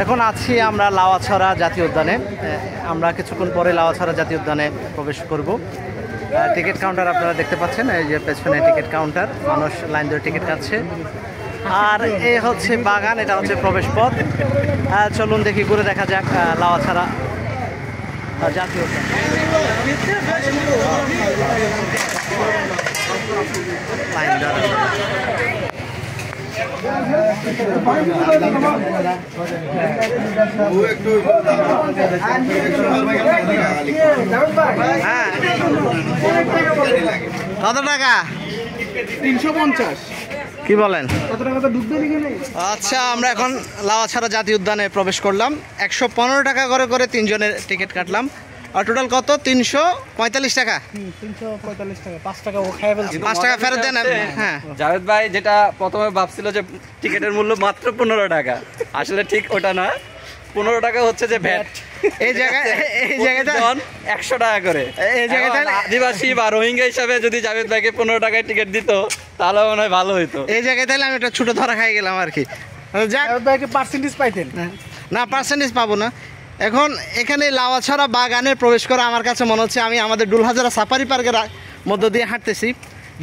এখন আছি আমরা লাওয়াছড়া জাতীয় উদ্যানে। আমরা কিছুক্ষণ পরে লাওয়াছড়া জাতীয় উদ্যানে প্রবেশ করব। টিকিট কাউন্টার আপনারা দেখতে পাচ্ছেন, এই যে পেছনে টিকিট কাউন্টার, মানুষ লাইন ধরে টিকিট কাটছে। আর এ হচ্ছে বাগান, এটা হচ্ছে প্রবেশ পথ। চলুন দেখি, ঘুরে দেখা যাক লাওয়াছড়া জাতীয় উদ্যান। লাইন ধরে কত টাকা? 350। কি বলেন? আচ্ছা, আমরা এখন লাওয়াছড়া জাতীয় উদ্যানে প্রবেশ করলাম। 115 টাকা করে করে 3 জনের টিকিট কাটলাম। আর টোটাল কত? 345 টাকা। 345 টাকা, 5 টাকা ও খায় বলছি। 5 টাকা ফেরত দেন। হ্যাঁ, জাভেদ ভাই যেটা প্রথমে ভাবছিল যে টিকিটের মূল্য মাত্র 15 টাকা, আসলে ঠিক ওটা না। 15 টাকা হচ্ছে যে ভ্যাট। এই জায়গায় 100 টাকা করে। এই জায়গাটা আদিবাসী বা রোহিঙ্গা হিসাবে যদি জাভেদ ভাইকে 15 টাকায় টিকিট দিত তাহলে মনে হয় ভালো হইতো। এই জায়গায় তাহলে আমি একটা ছোট ধরা খাই গেলাম আর কি। যাক, পার্সেন্টেজ পাইতেন না, পার্সেন্টেজ পাবো না। এখন এখানে লাওয়াছড়া বাগানে প্রবেশ করা আমার কাছে মনে হচ্ছে আমি আমাদের ডুলহাজারা সাফারি পার্কের মধ্য দিয়ে হাঁটতেছি।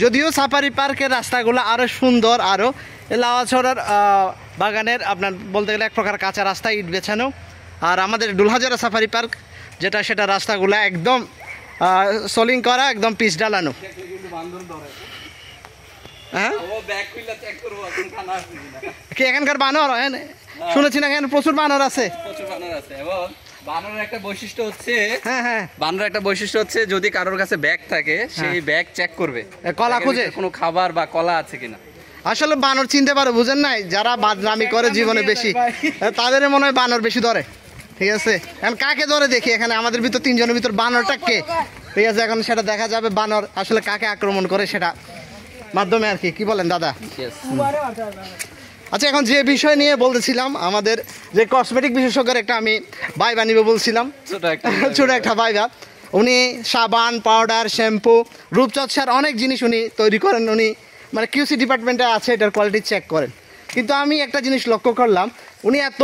যদিও সাফারি পার্কের রাস্তাগুলো আরও সুন্দর, আরও লাওয়াছড়ার বাগানের আপনার বলতে গেলে এক প্রকার কাঁচা রাস্তা, ইট বেছানো। আর আমাদের ডুলহাজারা সাফারি পার্ক যেটা, সেটা রাস্তাগুলো একদম সলিং করা, একদম পিচ ডালানো। হ্যাঁ, কি এখানকার বানর? শুনেছি না এখানে প্রচুর বানর আছে। বানরের একটা বৈশিষ্ট্য হচ্ছে যদি কারোর কাছে ব্যাগ থাকে সেই ব্যাগ চেক করবে, কলা খুঁজে কোনো খাবার বা কলা আছে কিনা। আসলে বানর চিনতে পারে, বুঝেন নাই? যারা বাদনামি করে জীবনে বেশি, তাদের মনে হয় বানর বেশি ধরে। ঠিক আছে, এখন কাকে ধরে দেখি এখানে আমাদের ভিতর 3 জনের ভিতর বানরটা কে? ঠিক আছে, এখন সেটা দেখা যাবে বানর আসলে কাকে আক্রমণ করে সেটা মাধ্যমে আর কি। কি বলেন দাদা? আচ্ছা, এখন যে বিষয় নিয়ে বলতেছিলাম, আমাদের যে কসমেটিক বিশেষজ্ঞের একটা আমি ভাইবা নিবে বলছিলাম, ছোট একটা ভাইবা। উনি সাবান, পাউডার, শ্যাম্পু, রূপচর্চার অনেক জিনিস উনি তৈরি করেন। উনি মানে কিউসি ডিপার্টমেন্টে আছে, এটার কোয়ালিটি চেক করেন। কিন্তু আমি একটা জিনিস লক্ষ্য করলাম, উনি এত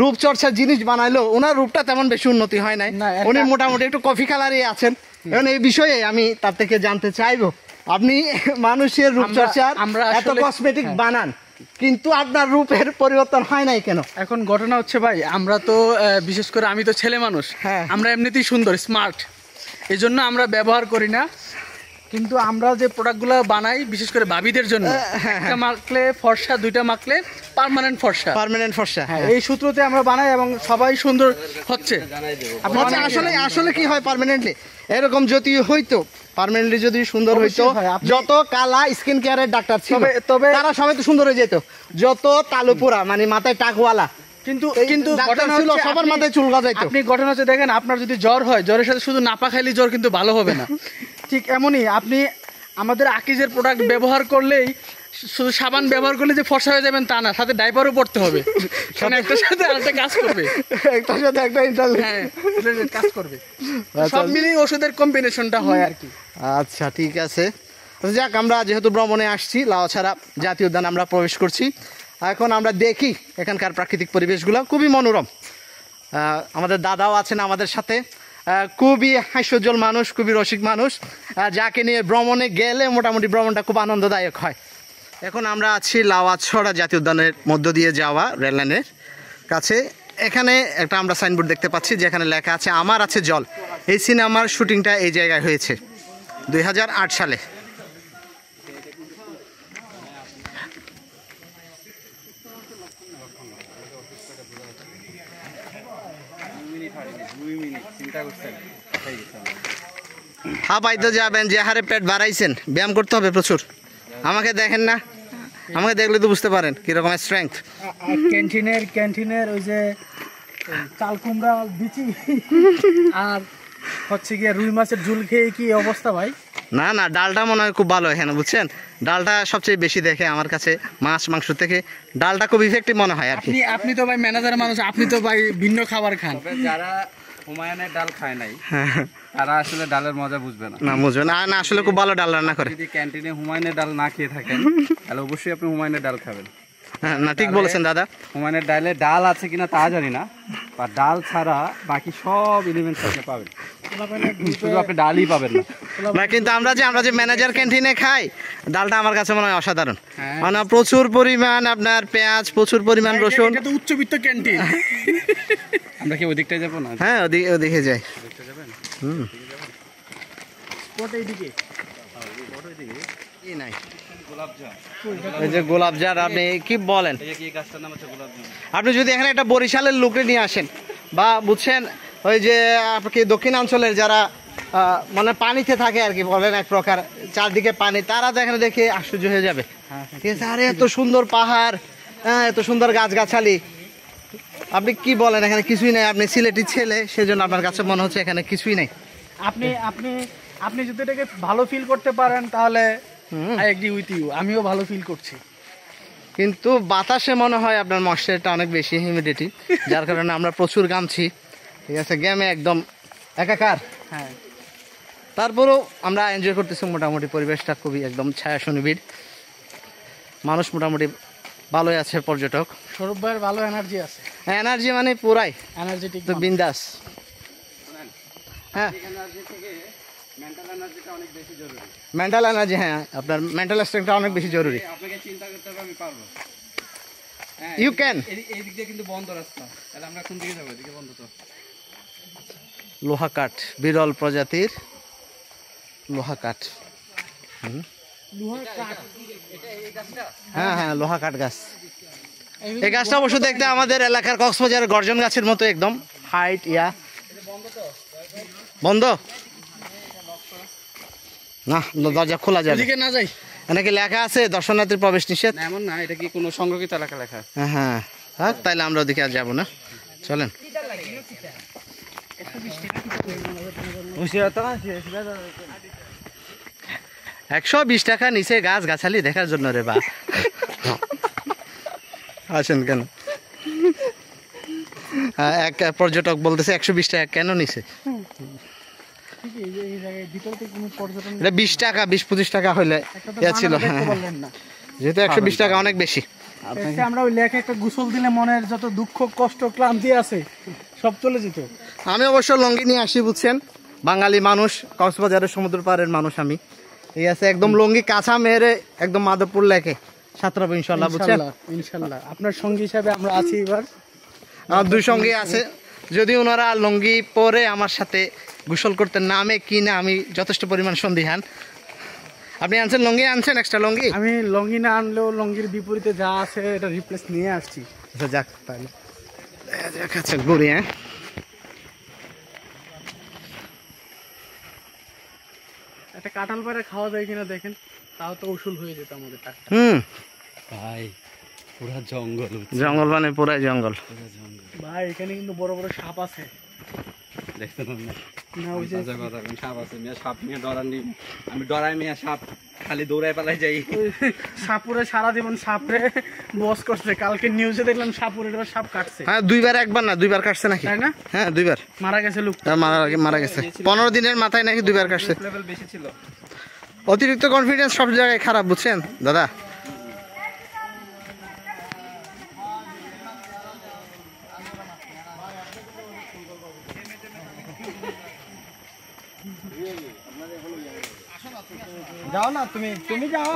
রূপচর্চার জিনিস বানাইলো, ওনার রূপটা তেমন বেশি উন্নতি হয় নাই। উনি মোটামুটি একটু কফি কালারই আছেন। এখন এই বিষয়ে আমি তার থেকে জানতে চাইবো, আপনি মানুষের রূপচর্চার এত কসমেটিক বানান, কিন্তু আপনার রূপের পরিবর্তন হয় নাই কেন? এখন ঘটনা হচ্ছে ভাই, আমরা তো বিশেষ করে আমি তো ছেলে মানুষ, আমরা এমনিতেই সুন্দর স্মার্ট, এই জন্য আমরা ব্যবহার করি না। কিন্তু আমরা যে প্রোডাক্টগুলো বানাই বিশেষ করে ভাবিদের জন্য, একটা মাখলে ফর্সা, 2টা মাখলে পার্মানেন্ট ফর্সা। এই সূত্রতে আমরা বানাই এবং সবাই সুন্দর হচ্ছে। আসলে কি হয় পার্মানেন্টলি এরকম যদি হইতো, পার্মানেন্টলি যদি সুন্দর হইতো, যত কালা স্কিন কেয়ারের ডাক্তার ছিল তবে তারা সবাই তো সুন্দর হয়ে যেত। যত তালুপুরা মানে মাথায় টাকওয়ালা কিন্তু ঘটনা ছিল সবার মাথায় চুল গজাইতো। আপনি ঘটনা হচ্ছে দেখেন, আপনার যদি জ্বর হয়, জ্বরের সাথে শুধু নাপা খাইলে জ্বর কিন্তু ভালো হবে না। ঠিক এমনই আপনি আমাদের আকিজের প্রোডাক্ট ব্যবহার করলেই, শুধু সাবান ব্যবহার করলে যে ফর্সা হয়ে যাবেন তা না, সাথে ডাইপারও পড়তে হবে, কারণ একটার সাথে আরেকটা কাজ করবে, একটার সাথে একটা কাজ করবে। সব মিলিয়ে ওষুধের কম্বিনেশনটা হয় আর কি। আচ্ছা, ঠিক আছে। যাক, আমরা যেহেতু ভ্রমণে আসছি, লাওয়াছড়া জাতীয় উদ্যান আমরা প্রবেশ করছি। এখন আমরা দেখি এখানকার প্রাকৃতিক পরিবেশগুলো খুবই মনোরম। আমাদের দাদাও আছেন আমাদের সাথে, খুবই হাস্যোজ্জ্বল মানুষ, খুবই রসিক মানুষ, যাকে নিয়ে ভ্রমণে গেলে মোটামুটি ভ্রমণটা খুব আনন্দদায়ক হয়। এখন আমরা আছি লাওয়াছড়া জাতীয় উদ্যানের মধ্য দিয়ে যাওয়া রেললাইনের কাছে। এখানে একটা আমরা সাইনবোর্ড দেখতে পাচ্ছি যেখানে লেখা আছে আমার আছে জল। এই সিনেমার শুটিংটা এই জায়গায় হয়েছে 2008 সালে। হ্যাঁ, ভাই তো যাবেন, যে হারে পেট বাড়াইছেন, ব্যায়াম করতে হবে প্রচুর। আমাকে দেখেন না, আমাকে দেখলে তো বুঝতে পারেন কিরকম স্ট্রেংথ। ক্যান্টিনের ওই যে চাল কুমড়া বিচি আর হচ্ছে গিয়ে রুই মাছের ঝুল খেয়ে কি অবস্থা ভাই? না না, ডালটা মনে হয় খুব ভালো এখানে, বুঝছেন? ডালটা সবচেয়ে বেশি দেখে আমার কাছে মাছ মাংস থেকে ডালটা খুব ইফেক্টিভ মনে হয় আর কি। আপনি তো ভাই ম্যানেজার মানুষ, আপনি তো ভাই ভিন্ন খাবার খান। যারা হুমায়ুনের ডাল খায় নাই তারা আসলে ডালের মজা বুঝবে না। না, বুঝবে না, না আসলে খুব ভালো ডাল রান্না করে। যদি ক্যান্টিনে হুমায়ুনের ডাল না খেয়ে থাকেন তাহলে অবশ্যই আপনি হুমায়ুনের ডাল খাবেন। হ্যাঁ না ঠিক বলেছেন দাদা। হুমায়ুনের ডালে ডাল আছে কিনা তা জানি না, বা ডাল ছাড়া বাকি সব এলিমেন্টস আপনি পাবেন, শুধু আপনি ডালই পাবেন না। না কিন্তু আমরা যে ম্যানেজার ক্যান্টিনে খাই, ডালটা আমার কাছে মনে হয় অসাধারণ। মানে প্রচুর পরিমাণ আপনার পেঁয়াজ, প্রচুর পরিমাণ রসুন। এটা তো উচ্চবিত্ত ক্যান্টিন। আমরা কি ওদিকটায় যাবো না? হ্যাঁ ওদিকে যাই। এই নাই এই যে গোলাপজার, আপনি কি বলেন? আপনি যদি এখানে একটা বরিশালের লোকরে নিয়ে আসেন, বা বুঝছেন ওই যে আপনাকে দক্ষিণাঞ্চলের যারা মানে পানিতে থাকে আর কি বলেন এক প্রকার, চারদিকে পানি, তারা তো এখানে দেখে আশ্চর্য হয়ে যাবে। ঠিক আছে, আরে এত সুন্দর পাহাড়, হ্যাঁ এত সুন্দর গাছগাছালি, আপনি কি বলেন এখানে কিছুই নাই? আপনি সিলেটি ছেলে, সেজন্য আপনার কাছে মনে হচ্ছে এখানে কিছুই নাই। আপনি আপনি আপনি যদি এটাকে ভালো ফিল করতে পারেন তাহলে আই এগ্রি উইথ ইউ, আমিও ভালো ফিল করছি। কিন্তু বাতাসে মনে হয় আপনার ময়েশ্চারটা অনেক বেশি, হিউমিডিটি, যার কারণে আমরা প্রচুর ঘামছি। ঠিক আছে, গেমে একদম একাকার। হ্যাঁ, তারপরেও আমরা এনজয় করতেছি মোটামুটি, পরিবেশটা খুবই একদম ছায়া সুনিবিড়, মানুষ মোটামুটি ভালোই আছে, পর্যটক। সৌরভ ভাইয়ের ভালো এনার্জি আছে। এনার্জি মানে পুরাই এনার্জেটিক তো বিন্দাস। হ্যাঁ মেন্টাল এনার্জি, হ্যাঁ আপনার মেন্টাল স্ট্রেংথটা অনেক বেশি জরুরি। আপনাকে চিন্তা করতে হবে আমি পারবো। You can. এই দিক দিয়ে কিন্তু বন্ধ রাস্তা, তাহলে আমরা কোন দিকে যাবো? এদিকে বন্ধ তো। লোহা কাঠ, বিরল প্রজাতির লোহা কাঠ। হ্যাঁ হ্যাঁ লোহা কাঠ গাছ। এই গাছটা অবশ্য দেখতে আমাদের এলাকার কক্সবাজারের গর্জন গাছের মতো একদম হাইট। বন্ধ না, দরজা খোলা যাবে। এদিকে না যাই, নাকি লেখা আছে দর্শনার্থীর প্রবেশ নিষেধ? এমন না, এটা কি কোনো সংরক্ষিত এলাকা লেখা? হ্যাঁ হ্যাঁ, তাইলে আমরা ওদিকে আর যাবো না, চলেন। 120 টাকা নিচে গাছ গাছালি দেখার জন্য রে বা আসেন কেন? এক পর্যটক বলতেছে 120 টাকা কেন নিচে? এটা 20 টাকা, 20-25 টাকা হইলে ছিল। হ্যাঁ যেহেতু 120 টাকা অনেক বেশি। আমরা ওই লেখা একটা গোসল দিলে মনের যত দুঃখ কষ্ট ক্লান্তি আছে সব চলে যেত। আমি অবশ্য লঙ্গি নিয়ে আসি, বুঝছেন, বাঙালি মানুষ, কক্সবাজারের সমুদ্র পাড়ের মানুষ আমি। ঠিক আছে, একদম লঙ্গি কাঁচা মেরে একদম মাধবপুর লেকে সাঁতরাবো ইনশাল্লাহ, বুঝছেন? ইনশাল্লাহ আপনার সঙ্গী হিসাবে আমরা আছি। এবার আমার 2 সঙ্গী আছে, যদি ওনারা লঙ্গি পরে আমার সাথে গোসল করতে নামে কি না আমি যথেষ্ট পরিমাণ সন্দিহান। আপনি আনছেন লঙ্গি, আনছেন এক্সট্রা লঙ্গি? আমি লঙ্গি না আনলেও লঙ্গির বিপরীতে যা আছে এটা রিপ্লেস নিয়ে আসছি। আচ্ছা যাক, তাহলে আচ্ছা ঘুরি। হ্যাঁ একটা কাঁঠাল পাড়ে খাওয়া যায় কিনা দেখেন, তাও তো উসুল হয়ে যেত আমাদের টাকা। ভাই পুরা জঙ্গল, জঙ্গল মানে পুরাই জঙ্গল ভাই। এখানে কিন্তু বড় বড় সাপ আছে, দেখতে পাবেন না? না ওই যে সাপ আছে, সাপ নিয়ে ডরানি, আমি ডরাই মেয়ে, সাপ খালি দৌড়ায় পালাই যাই। সাপুরে সারা জীবন সাপরে বস করছে, কালকে নিউজে দেখলাম সাপুরে সাপ কাটছে। হ্যাঁ 2বার, 1বার না 2বার কাটছে নাকি? তাই না? হ্যাঁ 2বার মারা গেছে লোক, মারা গেছে 15 দিনের মাথায় নাকি 2বার কাটছে। লেভেল বেশি ছিল। অতিরিক্ত কনফিডেন্স সব জায়গায় খারাপ, বুঝছেন দাদা। যাও না তুমি যাও।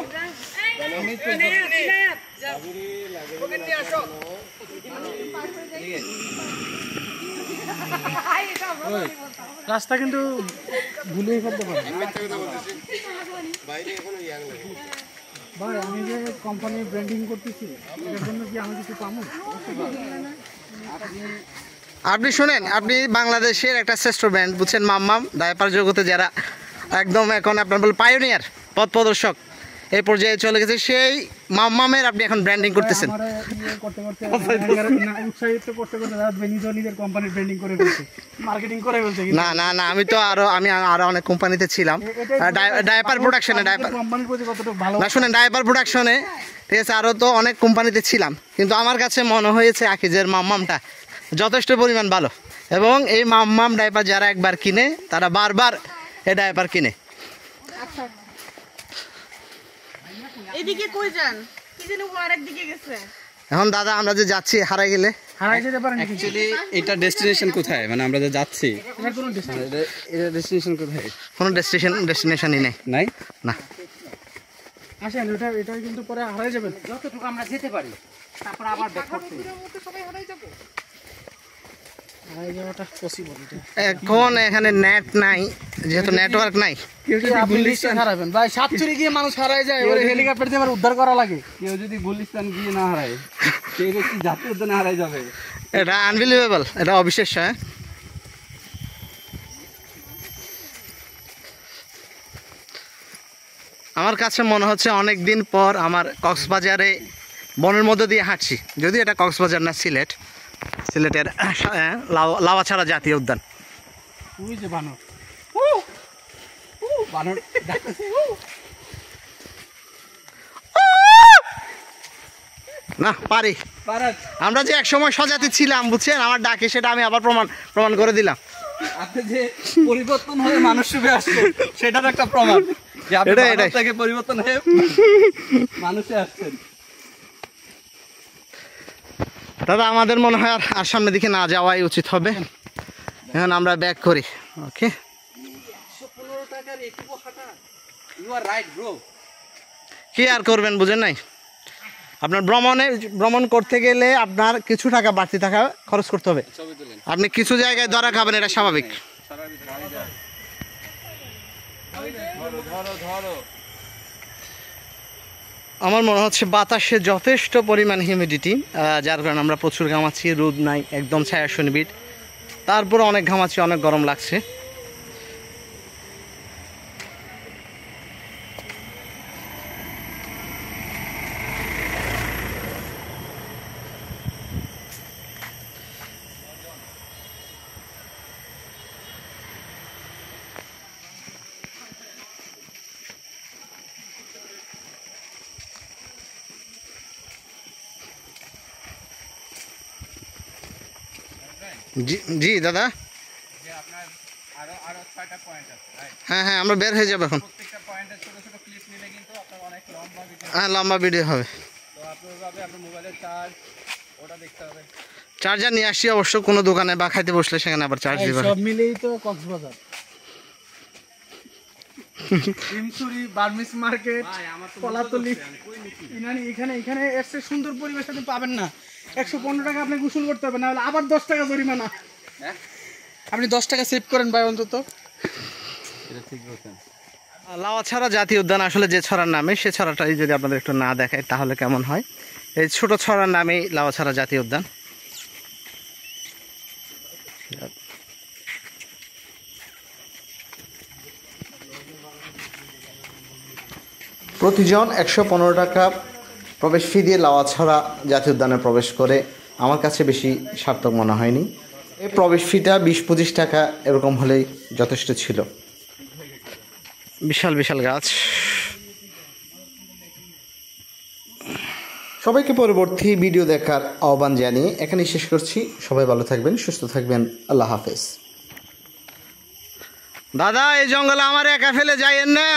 রাস্তা কিন্তু ভুলেই ফেলতে পারে ভাই। আমি যে কোম্পানির ব্র্যান্ডিং করতেছি এর জন্য কি আমি কিছু পাবো? আপনি শুনেন, আপনি বাংলাদেশের একটা শ্রেষ্ঠ ব্র্যান্ড, বুঝছেন, মাম্মাম ডায়াপার জগতে যারা একদম এখন আপনার বল পায়োনিয়ার, পথ প্রদর্শক এই পর্যায়ে চলে গেছে, সেই মাম্মামের আপনি এখন ব্র্যান্ডিং করতেছেন। না না না, আমি তো আমি আরো অনেক কোম্পানিতে ছিলাম, ডায়াপার প্রোডাকশনে, না শুনেন, ডায়াপার প্রোডাকশনে, ঠিক আছে, আরো তো অনেক কোম্পানিতে ছিলাম, কিন্তু আমার কাছে মনে হয়েছে আকিজের মাম্মামটা যথেষ্ট পরিমাণ ভালো। এবং এই মাম্মাম ডায়াপার যারা একবার কিনে তারা বারবার এই ডায়াপার কিনে। এদিকে কই যান? কি যেন আরেক দিকে গেছে। এখন দাদা আমরা যে যাচ্ছি হারাই গেলে হারাই যেতে পারেন অ্যাকচুয়ালি এটা ডেস্টিনেশন কোথায়, মানে আমরা যে যাচ্ছি এটা কোনো distance এটা ডেস্টিনেশন কোথায়? কোনো ডেস্টিনেশনই নেই নাই না। আসেন, এটা কিন্তু পরে হারাই যাবেন। যতটুকু আমরা যেতে পারি তারপর আবার ব্যাক করতে হারাই যাওয়াটা পসিবল। এখন এখানে নেট নাই, যেহেতু নেটওয়ার্ক নাই। কেউ যদি গুলিস্তান হারাবেন ভাই, সাতচুরি গিয়ে মানুষ হারাই যায়, ওরে হেলিকপ্টার দিয়ে আবার উদ্ধার করা লাগে। কেউ যদি গুলিস্তান গিয়ে না হারায়, সেই ব্যক্তি জাতীয় উদ্যানে হারাই যাবে। এটা আনবিলিভেবল, এটা অবিশ্বাস্য। হ্যাঁ, আমার কাছে মনে হচ্ছে অনেক দিন পর আমার কক্সবাজারে বনের মধ্যে দিয়ে হাঁটছি, যদি এটা কক্সবাজার না সিলেটের লাওয়াছড়া জাতীয় উদ্যান। ওই যে বানর, বানর না পারি, আমরা যে এক সময় স্বজাতি ছিলাম বুঝছেন, আমার ডাকে সেটা আমি আবার প্রমাণ করে দিলাম। আপনি যে পরিবর্তন হয়ে মানুষ রূপে আসছে সেটার একটা প্রমাণ যে আপনি বানর থেকে পরিবর্তন হয়ে মানুষে আসছেন। দাদা আমাদের মনে হয় আর সামনের দিকে না যাওয়াই উচিত হবে, এখন আমরা ব্যাক করি। ওকে, 115 টাকার এটুকু হাঁটা, ইউ আর রাইট ব্রো। কি আর করবেন বুঝেন নাই, আপনার ভ্রমণ করতে গেলে আপনার কিছু টাকা বাড়তি টাকা খরচ করতে হবে। আপনি কিছু জায়গায় ধরা খাবেন, এটা স্বাভাবিক। আমার মনে হচ্ছে বাতাসে যথেষ্ট পরিমাণ হিউমিডিটি, যার কারণে আমরা প্রচুর ঘামাচ্ছি। রোদ নাই, একদম ছায়া শনিবিট, তারপরে অনেক ঘামাচ্ছি, অনেক গরম লাগছে। জি দাদা, হ্যাঁ হ্যাঁ আমরা বের হয়ে যাবো এখন। হ্যাঁ লম্বা ভিডিও হবে। চার্জার নিয়ে আসছি অবশ্য, কোনো দোকানে বা খাইতে বসলে সেখানে আবার চার্জ দিবে। সব মিলেই তো কক্সবাজার, ইমসুরি, বার্মিস মার্কেট, কলাতলি, এখানে এসে সুন্দর পরিবেশ আপনি পাবেন না। 115 টাকা আপনি গোসল করতে হবে, না হলে আবার 10 টাকা জরিমানা। আপনি 10 টাকা সেভ করেন ভাই অন্তত। লাওয়াছড়া জাতীয় উদ্যান আসলে যে ছড়ার নামে, সে ছড়াটাই যদি আপনাদের একটু না দেখায় তাহলে কেমন হয়। এই ছোট ছড়ার নামেই লাওয়াছড়া জাতীয় উদ্যান। প্রতিজন 115 টাকা প্রবেশ ফি দিয়ে লাওয়াছড়া জাতীয় উদ্যানে প্রবেশ করে আমার কাছে বেশি সার্থক মনে হয়নি। এই প্রবেশ ফিটা 20-25 টাকা এরকম হলেই যথেষ্ট ছিল। বিশাল বিশাল গাছ। সবাইকে পরবর্তী ভিডিও দেখার আহ্বান জানিয়ে এখানেই শেষ করছি। সবাই ভালো থাকবেন, সুস্থ থাকবেন। আল্লাহ হাফেজ। দাদা এই জঙ্গলে আমার একা ফেলে যাইয়েন না।